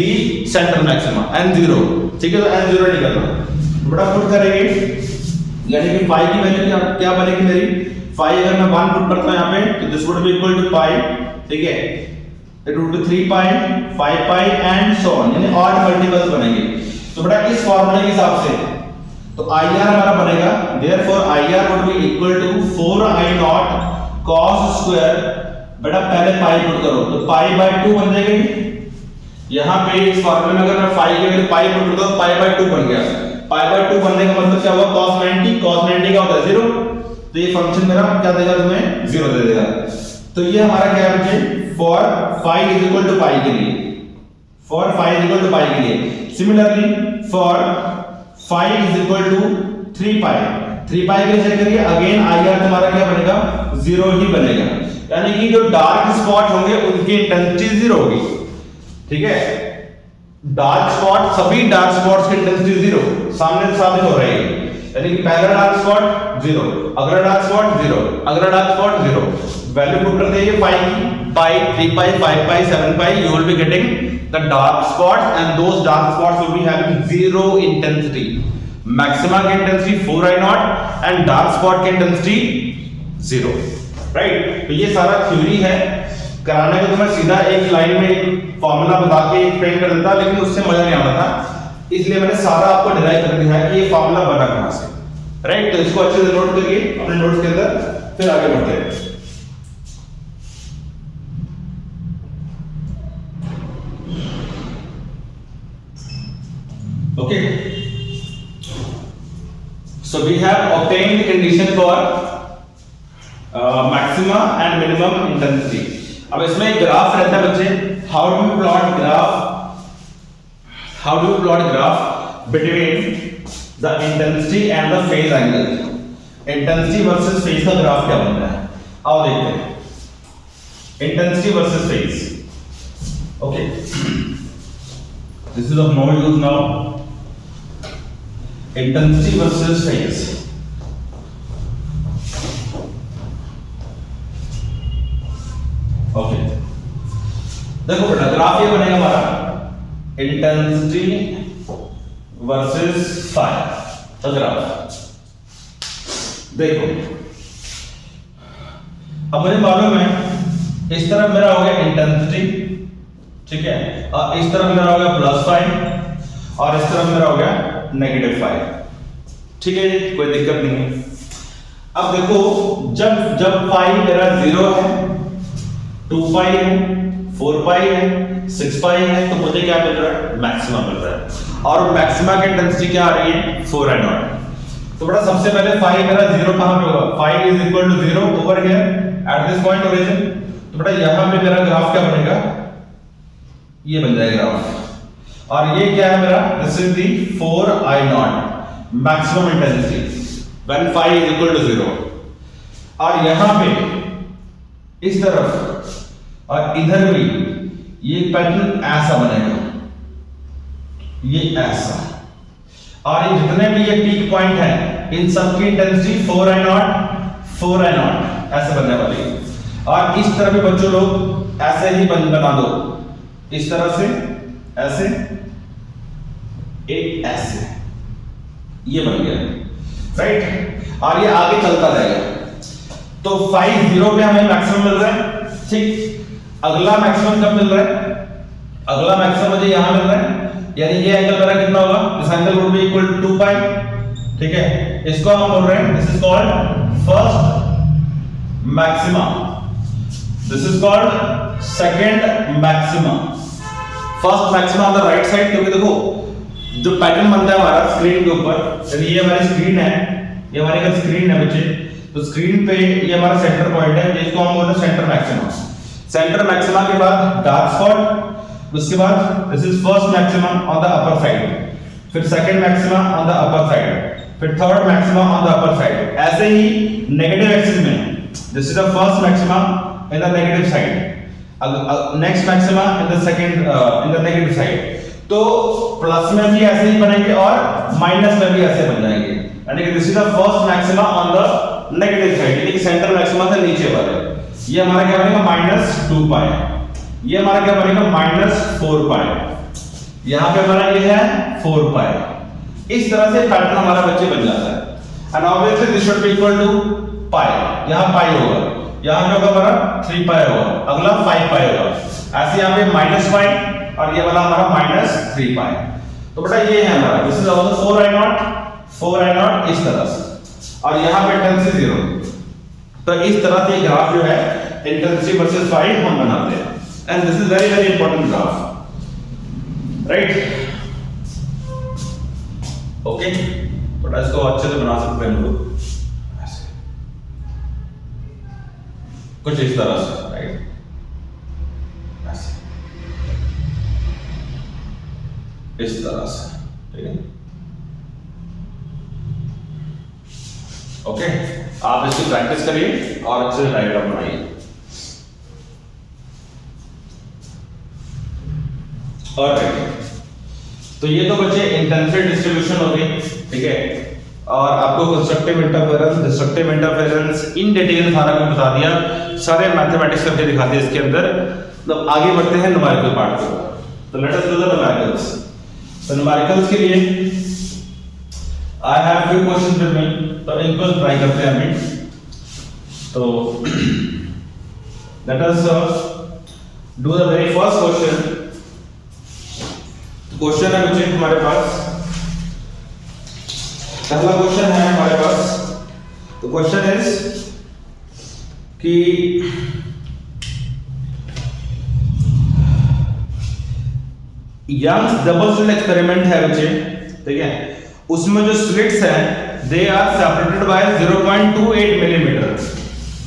the center maxima n 0, ठीक है। तो n 0 निकलना, बड़ा पुट करेंगे, यानी कि फाई की वैल्यू क्या बनेगी मेरी, फाई अगर मैं 1 पुट करता हूं यहां पे तो this would be equal to pi, ठीक है, it would be 3 pi 5 pi and so on, यानी ऑड मल्टीपल्स बनेंगे। तो बेटा इस फार्मूले के हिसाब से तो आईआर हमारा बनेगा, therefore IR would be equal to 4i0 cos square, बेटा पहले पाई पुट करो तो पाई/2 बन जाएगा, यहां पे इस फार्मूले में अगर मैं फाई के लिए पाई पुट करता हूं पाई/2 बन गया, पाई/2 बनने का मतलब क्या हुआ cos 90, cos 90 क्या होता है 0, तो ये फंक्शन मेरा क्या देगा तुम्हें 0 दे देगा। तो ये हमारा क्या है बच्चे, for phi is equal to pi के लिए, for phi is equal to pi के लिए। Similarly for phi is equal to 3 pi, 3 pi के लिए चेक करिए, अगेन आईआर तुम्हारा क्या बनेगा 0 ही बनेगा, यानी कि जो डार्क स्पॉट होंगे उनकी इंटेंसिटी 0 होगी, ठीक है। डार्क स्पॉट, सभी डार्क स्पॉट्स की इंटेंसिटी 0 सामने से साबित हो रही है, यानी कि पहला डार्क स्पॉट 0, अगला डार्क स्पॉट 0, अगला डार्क स्पॉट 0। वैल्यू पुट कर दीजिए पाई की, pi 3 pi 5 pi 7 pi, you will be getting the dark spots and those dark spots will be having 0 intensity. Maxima की intensity 4I0 and dark spot की intensity 0, right. तो ये सारा theory है, कराने को तो मैं सीधा एक लाइन में एक फॉर्मूला बता के एक्सप्लेन कर देता, लेकिन उससे मजा नहीं आता था, इसलिए मैंने सारा आपको डिराइव कर दिया है कि ये फॉर्मूला बना कहां से, राइट। तो इसको अच्छे से नोट करिए अपने नोट्स के अंदर, फिर आगे बढ़ते हैं। Okay, so we have obtained the condition for maxima and minimum intensity. अब इसमें एक ग्राफ रहता है बच्चे, how do you plot graph between the intensity and the phase angle? Intensity versus phase का ग्राफ क्या बनता है, आओ देखते हैं। Intensity versus phase, okay, this is of no use now. Intensity versus phase. Okay, देखो बेटा ग्राफ ये बनेगा हमारा इंटेंसिटी वर्सेस फायर का ग्राफ। देखो अब मुझे मालूम है इस तरफ मेरा हो गया इंटेंसिटी, ठीक है, और इस तरफ मेरा हो गया +5 और इस तरफ मेरा हो गया -5, ठीक है, कोई दिक्कत नहीं है। अब देखो जब जब पाई मेरा 0 है, 2 पाई है, 4 पाई है, 6 पाई है, तो मुझे क्या मिल रहा है, मैक्सिमा मिल रहा है, और मैक्सिमा की इंटेंसिटी क्या आ रही है, 4I0। तो बड़ा सबसे पहले फाई मेरा 0 कहां पे होगा, phi is equal to 0 over here at this point origin. तो बड़ा यहां पे मेरा ग्राफ क्या बनेगा, ये बन जाएगा ग्राफ, और ये क्या है मेरा, this is the 4I0 maximum intensity when phi is equal to 0। और यहां पे इस तरफ और इधर भी ये पैटर्न ऐसा बनेगा, ये ऐसा, और ये जितने भी ये पीक पॉइंट है इन सब की इंटेंसिटी 4I0 ऐसे बनने वाली है। और इस तरह भी बच्चों लोग ऐसे ही बना दो, इस तरह से ऐसे, एक ऐसे, ये बन गया, राइट। और ये आगे चलता रहेगा। तो 5 0 पे हमें मैक्सिमम मिल रहा है, ठीक। अगला मैक्सिमम कब मिल रहा है, अगला मैक्सिमम मुझे यहां मिल रहा है, यानी ये एंगल मेरा कितना होगा, this angle would be equal to 2 pi, ठीक है। इसको हम बोल रहे हैं, this is called first maxima, this is called second maxima. First maxima on the right side, क्योंकि देखो जो पैटर्न बनता है हमारा स्क्रीन के ऊपर, यदि ये हमारी स्क्रीन है, ये हमारी स्क्रीन है बच्चे, तो स्क्रीन पे ये हमारा सेंटर पॉइंट है, जिसको हम बोलते हैं सेंटर मैक्सिमा। सेंटर मैक्सिमा के बाद डार्क स्पॉट, उसके बाद this is first maxima on the upper side, फिर second maxima on the upper side, फिर third maxima on the upper side. ऐसे ही नेगेटिव एक्सिस में this is the first maxima in the negative side, next maxima in the second in the negative side. तो plus में भी ऐसे ही बनेंगे और माइनस में भी ऐसे बन जाएंगे, यानी कि this is the first maxima on the negative side, यानी कि सेंटर मैक्सिमा से नीचे वाले। ये हमारा क्या बनेगा, -2 पाई, ये हमारा क्या बनेगा, -4 पाई, यहां पे हमारा ये है 4 पाई। इस तरह से पैटर्न हमारा बच्चे बन जाता है। And obviously this should be equal to pi, यहां पाई होगा, यहां पे होगा हमारा 3 पाई होगा, अगला 5 पाई होगा, ऐसे यहां पे -पाई और ये वाला हमारा -3 पाई। तो बेटा ये है हमारा, दिस इज आल्सो 4I0 इस तरह से, और यहां पे इंटेंसिटी 0। तो इस तरह से ग्राफ जो है इंटेंसिटी वर्सेस फाइव हम बनाते हैं, and this is very very important graph, right. Okay, but इसको अच्छे से बना सकते हैं हम लोग ऐसे, कुछ इस तरह से, राइट, ऐसे, इस तरह से, ठीक है। ओके, आप इसकी प्रैक्टिस करिए और अच्छे से डायग्राम बनाइए। ऑलराइट, तो ये तो बच्चे इंटेंसिटी डिस्ट्रीब्यूशन हो गई, ठीक है। और आपको constructive interference, destructive interference in detail सारा कुछ बता दिया, सारे मैथमेटिक्स करके दिखा दिए इसके अंदर। तो आगे बढ़ते हैं न्यूमेरिकल पार्ट की ओर। तो let us do the numericals. तो न्यूमेरिकल्स के लिए I have few questions with me, तो इनको ट्राई करते हैं अभी। तो let us do the very first question. Question है बच्चे हमारे पास, पहला क्वेश्चन है हमारे पास। तो क्वेश्चन इज कि यंग्स डबल स्लिट एक्सपेरिमेंट है बच्चे, ठीक है, उसमें जो स्लिट्स हैं they are separated by 0.28 millimetre.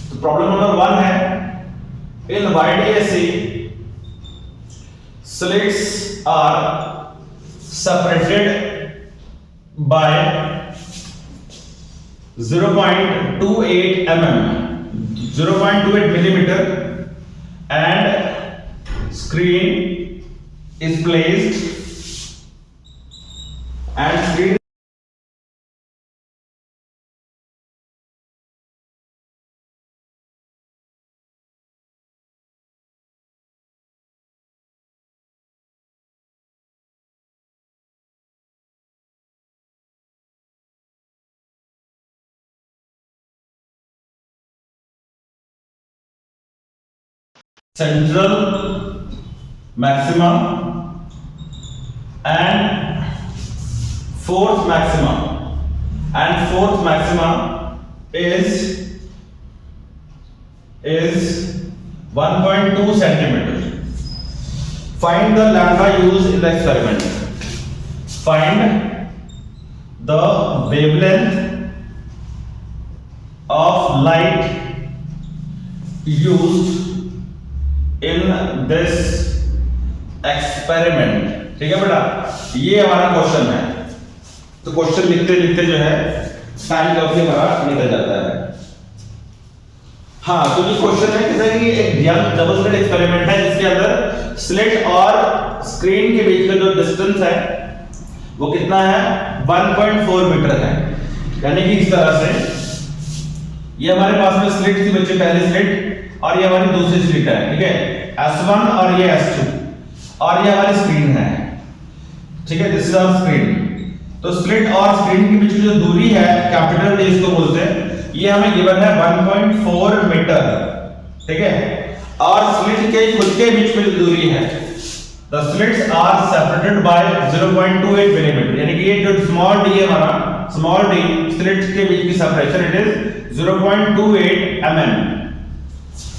तो प्रॉब्लम नंबर 1 है, इन YDSC slits are separated by 0.28 millimeter and screen is placed and screen central maxima and fourth maxima, and fourth maxima is 1.2 centimeter. Find the lambda used in the experiment. Find the wavelength of light used in this experiment. ठीक है बेटा, ये हमारा question है। तो question लिखते लिखते जो है टाइम काफी हमारा निकल जाता है। हाँ, तो ये क्वेश्चन है कि एक डबल स्लिट एक्सपेरिमेंट है जिसके अंदर स्लिट और स्क्रीन के बीच में जो डिस्टेंस है वो कितना है, 1.4 मीटर है। यानी कि इस तरह से ये हमारे पास में स्लिट थी बच्चे, पहली स्लिट, और ये हमारी दूसरी स्लिट है, ठीक है, S1 और ये S2, और ये हमारी स्क्रीन है, ठीक है, दिस इज आवर स्क्रीन। तो स्लिट और स्क्रीन के बीच की जो दूरी है, कैपिटल डी इसको बोलते हैं, ये हमें गिवन है 1.4 मीटर, ठीक है, और स्लिट के खुद के बीच में जो दूरी है, the slits are separated by 0.28 millimetre, यानी कि ये जो स्मॉल डी है हमारा, स्मॉल डी स्लिट्स के बीच की सेपरेशन इट इज 0.28 mm।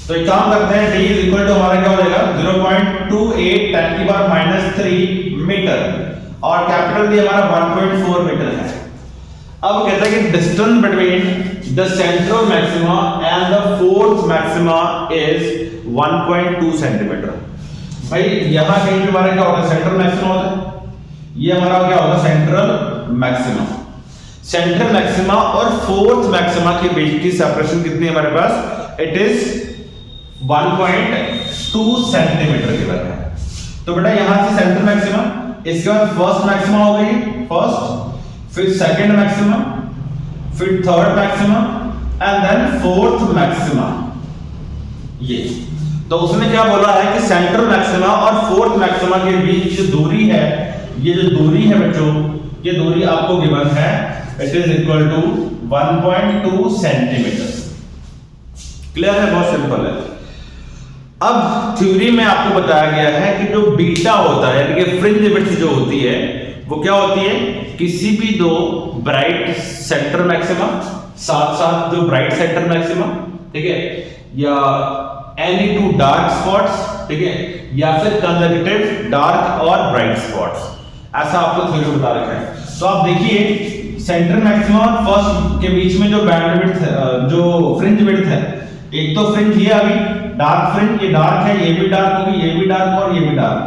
तो एक काम करते हैं, d इज इक्वल टू हमारा क्या हो जाएगा, 0.28 10 की पावर -3 मीटर, और कैपिटल डी हमारा 1.4 मीटर है। अब कहते हैं कि distance between the central maxima and the fourth maxima is 1.2 centimetre. भाई यहां कहीं पे हमारा क्या होगा, सेंट्रल मैक्सिमा होता है, ये हमारा क्या होगा, सेंट्रल मैक्सिमा। सेंट्रल मैक्सिमा और फोर्थ मैक्सिमा के बीच की सेपरेशन कितनी है हमारे पास, इट इज 1.2 सेंटीमीटर के बराबर है। तो बेटा यहां से सेंट्रल मैक्सिमा, इसके बाद फर्स्ट मैक्सिमा हो गई, फर्स्ट, फिर सेकंड मैक्सिमा, फिर third maxima, and then fourth maxima. ये तो उसने क्या बोला है कि सेंट्रल मैक्सिमा और फोर्थ मैक्सिमा के बीच जो दूरी है, ये जो दूरी है बच्चों, ये दूरी आपको गिवन है, it is equal to 1.2 centimetre. Clear है, बहुत सिंपल है। अब थ्योरी में आपको बताया गया है कि जो बीटा होता है, यानी कि फ्रिंज विड्थ जो होती है, वो क्या होती है, किसी भी दो ब्राइट सेंटर मैक्सिमा साथ साथ जो ब्राइट सेंटर मैक्सिमा, ठीक है, या एनी टू डार्क स्पॉट्स, ठीक है, या फिर कंसेक्यूटिव डार्क और ब्राइट स्पॉट्स, ऐसा आपको थ्योरी बता रखा है। तो आप देखिए सेंटर मैक्सिमा और फर्स्ट के बीच में जो बैंड विड्थ है, जो फ्रिंज विड्थ है, एक तो फ्रिंज ये अभी डार्क फ्रिंज, ये डार्क है, ये भी डार्क होगी, ये भी डार्क और ये भी डार्क।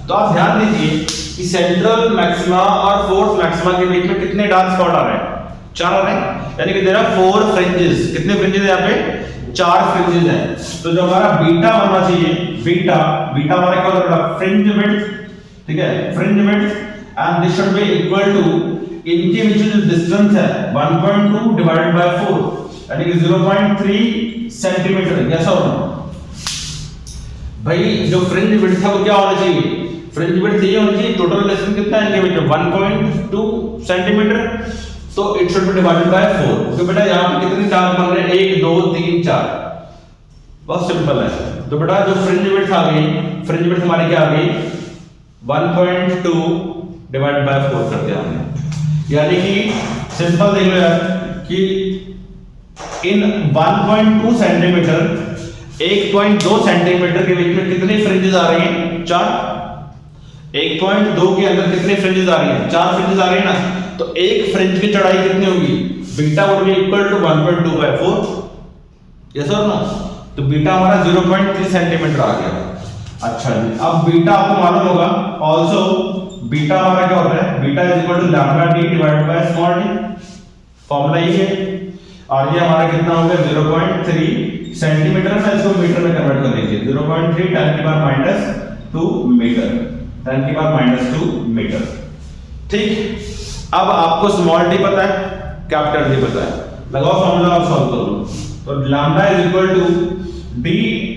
तो आप ध्यान दीजिए कि सेंट्रल मैक्सिमा और फोर्थ मैक्सिमा के बीच में कितने डार्क स्पॉट आ रहे हैं, 4 आ रहे हैं, यानी कि देयर आर 4 फ्रिंजेस। कितने फ्रिंजेस है यहाँ पे, 4 फ्रिंजेस हैं। तो जो हमारा बीटा बनना चाहिए, बीटा हमारा क्या होता है, फ्रिंज विड्थ, ठीक है, fringe width, and this should be equal to, इनके बीच जो डिस्टेंस है 1.2 डिवाइडेड बाय 4, यानी कि 0.3 सेंटीमीटर। ऐसा होगा भाई, जो फ्रिंज विड्थ है वो क्या होना चाहिए, फ्रिंज विड्थ ये होनी चाहिए, टोटल डिस्टेंस कितना है इनके बीच में, 1.2 सेंटीमीटर। तो it should be divided by 4। तो बेटा यहाँ पे कितने चार्ज बन रहे हैं, 1 2 3 4, बहुत सिंपल है। तो बेटा जो फ्रिंज विड्थ आ गई, फ्रिंज विड्थ हमारी क्या आ गई 1.2 डिवाइड बाय 4 कर दिया हमने, यानी कि सिंपल देख लो यार कि इन 1.2 सेंटीमीटर 1.2 सेंटीमीटर के बीच में कितनी फ्रिंजेस आ रही हैं, 4। 1.2 के अंदर कितने फ्रिंजेस आ रही हैं, 4 फ्रिंजेस आ रही है ना। तो एक फ्रिंज की चौड़ाई कितनी होगी, beta would be equal to 1.2 by 4, yes और नो। तो बीटा हमारा 0.3 सेंटीमीटर आ गया। अच्छा जी, अब बीटा आपको मालूम होगा ऑल्सो, बीटा हमारा क्या होता है, beta is equal to lambda D divided by small d, formula ये है। और ये हमारा कितना हो गया 0.3 सेंटीमीटर में, इसको मीटर में कन्वर्ट कर लीजिए, 0.3 10 की पावर -2 मीटर, 10 की पावर -2 मीटर। ठीक, अब आपको स्मॉल डी पता है, कैपिटल डी पता है, लगाओ फॉर्मूला और सॉल्व करो। तो lambda is equal to d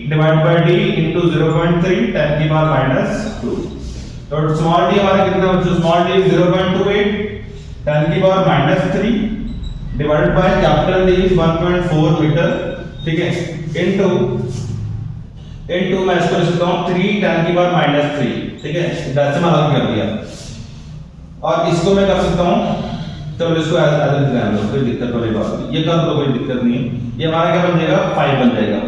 divide by d into 0.3 10 की पावर -2। तो स्मॉल डी हमारा कितना है, स्मॉल डी 0.28 10 की power -3 divided by capital D 1.4 metre, ठीक है, इनटू मैं इसको लिख सकता हूं 3 10 की पावर -3, ठीक है, डेसिमल अलग कर दिया। और इसको मैं कर सकता हूं, चलो इसको ऐसे ध्यान दो, कोई दिक्कत वाली बात नहीं, ये कर दो कोई दिक्कत नहीं है। ये हमारा क्या बन जाएगा 5 बन जाएगा,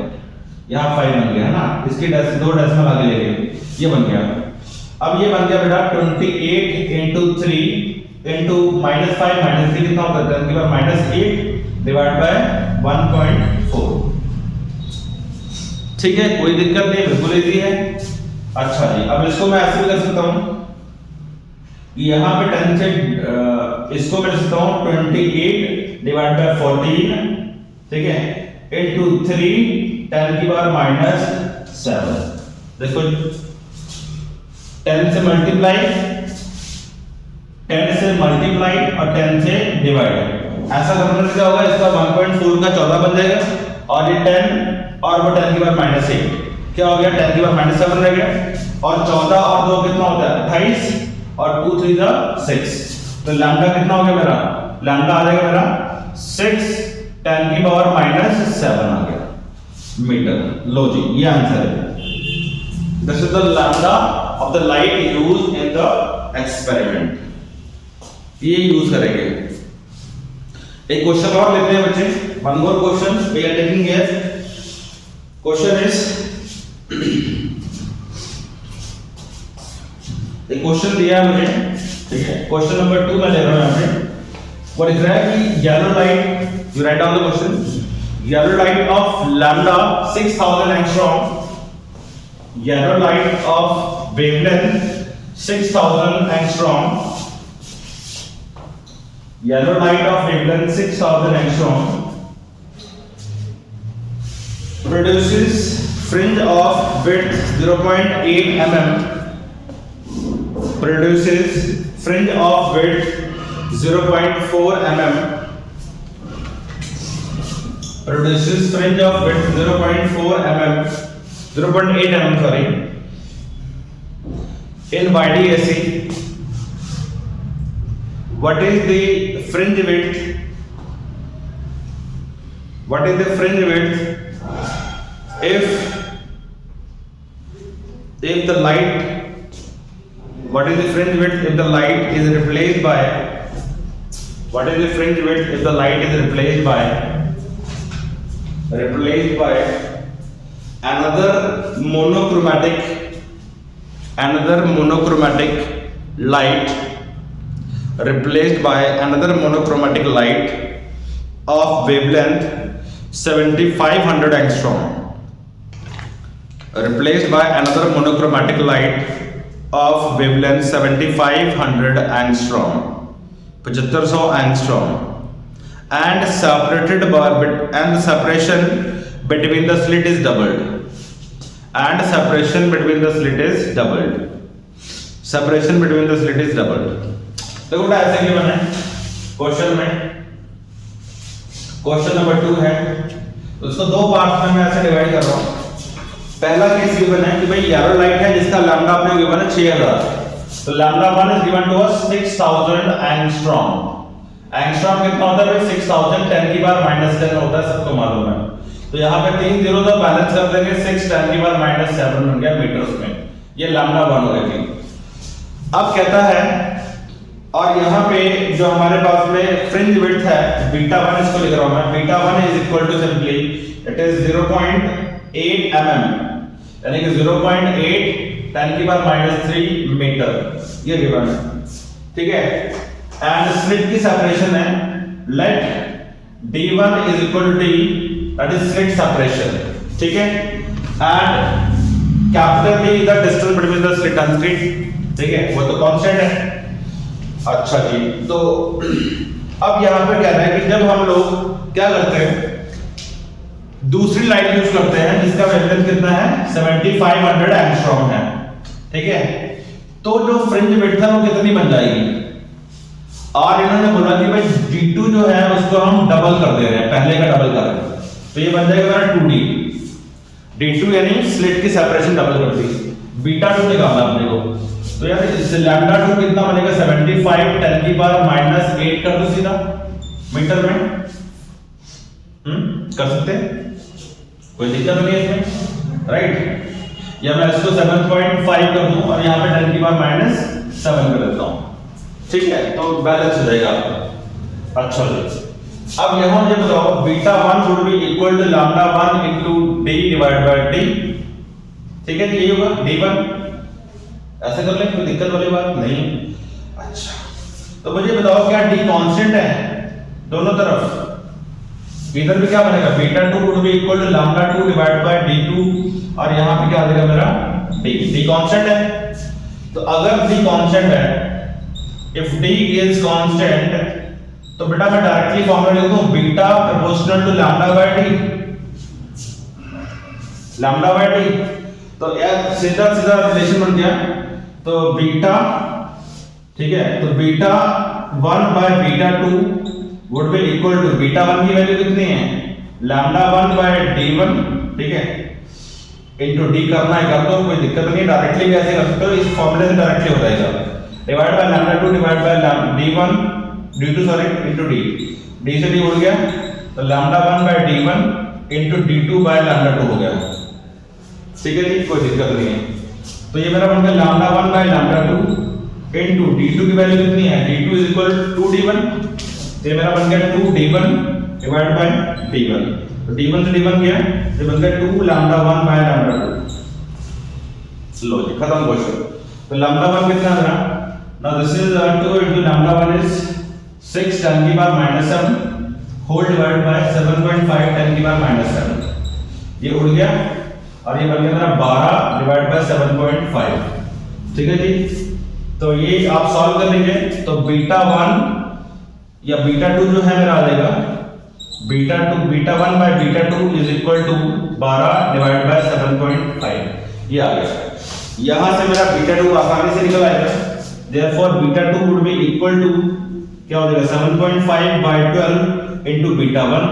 यहाँ 5 बन गया है ना, इसकी 2 डेसिमल आगे ले गए, ये बन गया। अब ये बन गया बेटा 28 इंटू 3 इंटू -5 -3 कितना होता है 10 की पावर -8 डिवाइड बाय 1.4, ठीक है, कोई दिक्कत नहीं, बिल्कुल इजी है। अच्छा जी, अब इसको मैं ऐसे भी कर सकता हूं कि यहाँ पे 10 से इसको मैं लिख सकता हूँ 28 डिवाइड बाय 14, ठीक है, इनटू 3 10 की पावर -7। देखो 10 से मल्टीप्लाई और 10 से डिवाइड, ऐसा करने से क्या होगा, इसका 1.4 का 14 बन जाएगा, और ये 10 और वो 10 की पावर -8 क्या हो गया 10 की पावर -7 रह गया, और 14 और 2 कितना होता है 28, और 2 3 जा 6, तो लैम्डा कितना हो गया मेरा, लैम्डा आ जाएगा मेरा 6 10 की पावर -7 आ गया मीटर। लो जी, ये आंसर है। This is the lambda of the light used in the experiment, ये यूज करेंगे। एक क्वेश्चन और लेते हैं बच्चे, one more question we are taking here. Question is, एक क्वेश्चन दिया है मुझे, ठीक है, क्वेश्चन नंबर 2 मैं ले रहा हूं यहां पे। व्हाट इज दैट कि yellow light, you write down the question, yellow light of lambda 6000 angstrom, yellow light of wavelength 6000 angstrom, yellow light of wavelength 6000 angstrom produces fringe of width 0.8 mm, produces fringe of width 0.4 mm, produces fringe of width 0.4 mm, 0.8 mm sorry, in YDAC. What is the fringe width? What is the fringe width if the light, what is the fringe width if the light is replaced by, what is the fringe width if the light is replaced by another monochromatic light, replaced by another monochromatic light of wavelength 7500 angstrom, replaced by another monochromatic light of wavelength 7500 angstrom, 7500 angstrom, and separated by, and the separation between the slit is doubled, and separation between the slit is doubled, separation between the slit is doubled। देखो बेटा ऐसे given है question में, question number 2 है, उसको दो part में मैं ऐसे डिवाइड कर रहा हूं। पहला केस गिवन है कि भाई येलो लाइट है जिसका लैम्डा आपने गिवन है 6000, तो lambda 1 is given to us 6000 angstrom, angstrom कितना होता है भाई 6000 10 की पावर -10 होता है, सबको मालूम है। तो यहाँ पे 3 जीरो तो बैलेंस कर देंगे, 6 10 की पावर -7 बन गया मीटर्स में, ये लैम्डा 1 हो गई। अब कहता है, और यहाँ पे जो हमारे पास में फ्रिंज विड्थ है बीटा 1, इसको लिख रहा हूं मैं, beta 1 is equal to simply it is 0.8 mm, यानी कि 0.8 10 की पावर -3 मीटर, ये गिवन है, ठीक है। एंड स्लिट की सेपरेशन है, let d1 is equal to d, that is slit separation, ठीक है। And capital D is the distance between the slit and slit, ठीक है, वो तो कांस्टेंट है। अच्छा जी, तो अब यहां पे कह रहा है कि जब हम लोग क्या करते हैं, दूसरी लाइन यूज करते हैं जिसका वेवलेंथ कितना है 7500 एंगस्ट्रॉम है, ठीक है। तो जो फ्रिंज विड्थ है वो कितनी बन जाएगी, और इन्होंने बोला कि भाई d2 जो है उसको हम डबल कर दे रहे हैं, पहले का डबल कर रहे हैं, तो ये बन जाएगा मेरा 2d, d2 यानी स्लिट की सेपरेशन डबल कर दी, बीटा 2 निकालना अपने को। तो यार इससे लैम्डा 2 कितना बनेगा 75 10 की पावर -8 कर दो सीधा मीटर में, कर सकते हैं, कोई दिक्कत नहीं है इसमें, राइट। या मैं इसको 7.5 कर दूं और यहाँ पे 10 की पावर -7 कर देता हूं, ठीक है, तो बैलेंस हो जाएगा आपका। अच्छा जी, अब यहां मुझे बताओ beta 1 would be equal to lambda 1 into d divide by d, ठीक है, ये होगा d1, ऐसे कर ले, कोई दिक्कत वाली बात नहीं। अच्छा, तो मुझे बताओ क्या d कांस्टेंट है दोनों तरफ, इधर भी क्या बनेगा beta 2 would be equal to lambda 2 divide by d2, और यहां पे क्या आ जाएगा मेरा d कांस्टेंट है। तो अगर d कांस्टेंट है, इफ d इज कांस्टेंट, तो बेटा मैं डायरेक्टली फॉर्मूला लिख दूं beta proportional to lambda by d, lambda by d, तो यार सीधा सीधा रिलेशन बन गया। तो बीटा, ठीक है, तो beta 1 by beta 2 would be equal to, beta 1 की वैल्यू कितनी है लैम्डा 1 बाय d1, ठीक है, इनटू d करना है कर दो, कोई दिक्कत नहीं, डायरेक्टली भी ऐसे कर सकते हो, इस फॉर्मूले से डायरेक्टली हो जाएगा, divide by lambda 2 divide by d1 d2 sorry into d, d से d उड़ गया, तो lambda 1 by d1 into d2 by lambda 2 हो गया, ठीक है जी, कोई दिक्कत नहीं है। तो ये मेरा बन गया lambda 1 bye lambda 2 into d2 की वैल्यू कितनी है, d2 is equal to d1, तो ये मेरा बन गया 2d1 डिवाइड बाय d1, तो d1 से d1 गया, ये बन गया 2 लैम्डा 1 बाय लैम्डा 2। लो जी, खत्म क्वेश्चन। तो लैम्डा 1 कितना मेरा, now this is 2 into lambda 1 is 6 10 की पावर -7 होल डिवाइड बाय 7.5 10 की पावर -7, ये उड़ गया, और ये बन गया मेरा 12 डिवाइड बाय 7.5, ठीक है जी। तो ये आप सॉल्व कर लीजिए, तो बीटा 1 या बीटा 2 जो है मेरा आ जाएगा beta 1 by beta 2 is equal to 12 divide by 7.5, ये आ गया। यहां से मेरा बीटा 2 आसानी से निकल आएगा, therefore beta 2 would be equal to क्या हो जाएगा 7.5 बाय 12 इनटू बीटा 1।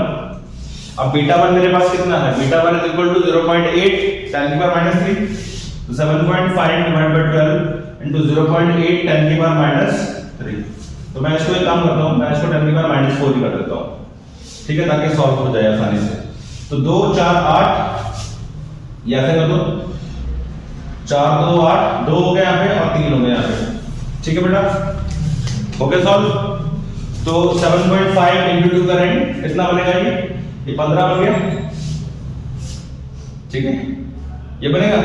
अब बीटा 1 मेरे पास कितना है, बीटा 1 इज इक्वल टू 0.8 10 की पावर -3, तो 7.5 डिवाइड बाय 12 इनटू 0.8 10 की पावर -3, तो मैं इसको एक काम करता हूं, मैं इसको 10 की पावर -4 ही कर देता हूं, ठीक है, ताकि सॉल्व हो जाए आसानी से। तो 2 4 8, या ऐसे कर दो, 4 2 8, 2 हो गए यहाँ पे और 3 हो गए यहाँ पे, ठीक है बेटा, हो गया सॉल्व। तो 7.5 इनटू 2 करेंगे कितना बनेगा, ये 15 बन गया, ठीक है, ये बनेगा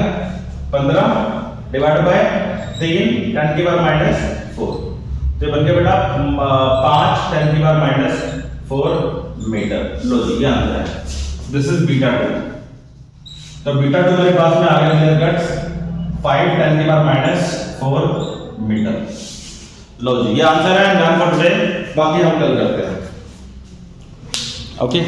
15 डिवाइड बाय 3 10 की पावर -4, तो ये बन गया बेटा 5 10 की पावर -4 मीटर। लो जी, ये आंसर है, दिस इज बीटा 2। तो बीटा 2 मेरे पास में आ गया क्लियर कट्स 5 10 की पावर -4 मीटर। लो जी, ये आंसर है, डन फॉर टुडे, बाकी हम कल करते हैं, ओके।